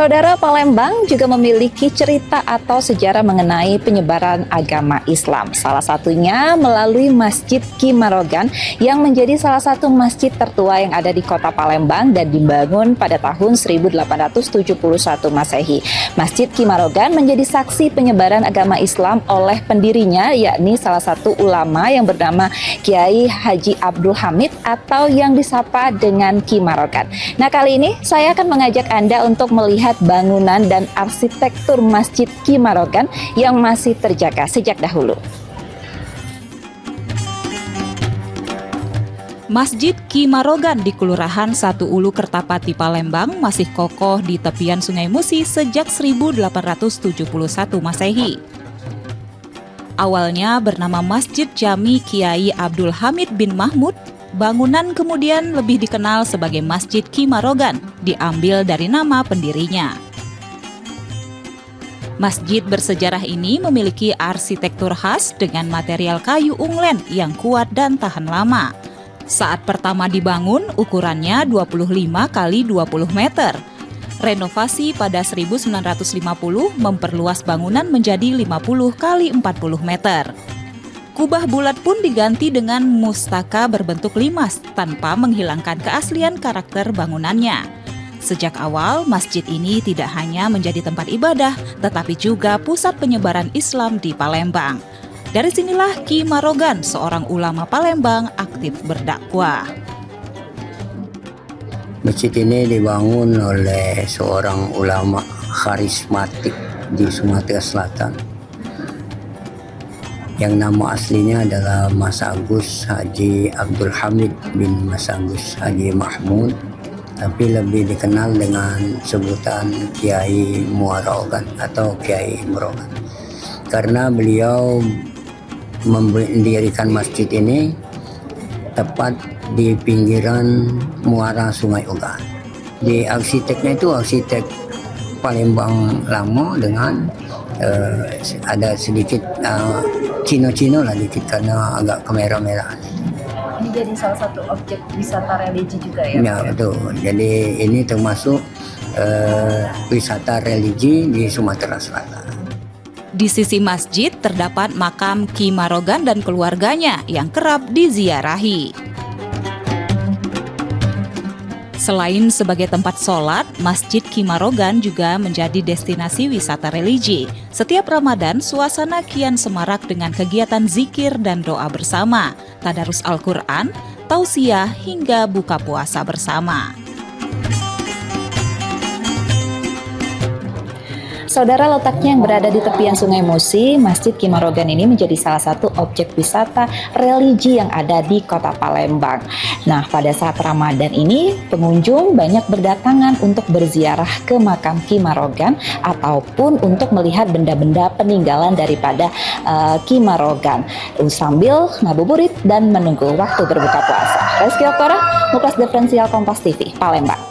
Saudara, Palembang juga memiliki cerita atau sejarah mengenai penyebaran agama Islam. Salah satunya melalui Masjid Ki Marogan yang menjadi salah satu masjid tertua yang ada di kota Palembang dan dibangun pada tahun 1871 Masehi. Masjid Ki Marogan menjadi saksi penyebaran agama Islam oleh pendirinya, yakni salah satu ulama yang bernama Kiai Haji Abdul Hamid atau yang disapa dengan Ki Marogan. Nah, kali ini saya akan mengajak Anda untuk melihat bangunan dan arsitektur Masjid Ki Marogan yang masih terjaga sejak dahulu. Masjid Ki Marogan di Kelurahan Satu Ulu Kertapati, Palembang masih kokoh di tepian Sungai Musi sejak 1871 Masehi. Awalnya bernama Masjid Jami Kiai Abdul Hamid bin Mahmud, bangunan kemudian lebih dikenal sebagai Masjid Ki Marogan, diambil dari nama pendirinya. Masjid bersejarah ini memiliki arsitektur khas dengan material kayu unglen yang kuat dan tahan lama. Saat pertama dibangun, ukurannya 25 kali 20 meter. Renovasi pada 1950 memperluas bangunan menjadi 50 kali 40 meter. Kubah bulat pun diganti dengan mustaka berbentuk limas tanpa menghilangkan keaslian karakter bangunannya. Sejak awal, masjid ini tidak hanya menjadi tempat ibadah, tetapi juga pusat penyebaran Islam di Palembang. Dari sinilah Ki Marogan, seorang ulama Palembang, aktif berdakwah. Masjid ini dibangun oleh seorang ulama karismatik di Sumatera Selatan, yang nama aslinya adalah Mas Agus Haji Abdul Hamid bin Mas Agus Haji Mahmud, tapi lebih dikenal dengan sebutan Kiai Marogan atau Kiai Marogan, karena beliau mendirikan masjid ini tepat di pinggiran muara Sungai Ugan. Di arsiteknya itu arsitek Palembang lama dengan ada sedikit Cino-Cino lah dikit karena agak kemerah-merah. Ini jadi salah satu objek wisata religi juga ya? Ya, betul. Jadi ini termasuk wisata religi di Sumatera Selatan. Di sisi masjid terdapat makam Ki Marogan dan keluarganya yang kerap diziarahi. Selain sebagai tempat sholat, Masjid Ki Marogan juga menjadi destinasi wisata religi. Setiap Ramadan, suasana kian semarak dengan kegiatan zikir dan doa bersama, tadarus Al-Quran, tausiah, hingga buka puasa bersama. Saudara, letaknya yang berada di tepian Sungai Musi, Masjid Ki Marogan ini menjadi salah satu objek wisata religi yang ada di kota Palembang. Nah, pada saat Ramadan ini, pengunjung banyak berdatangan untuk berziarah ke makam Ki Marogan ataupun untuk melihat benda-benda peninggalan daripada Ki Marogan sambil ngabuburit dan menunggu waktu berbuka puasa. Rizky Oktora, Muklas Diferensial Kompas TV, Palembang.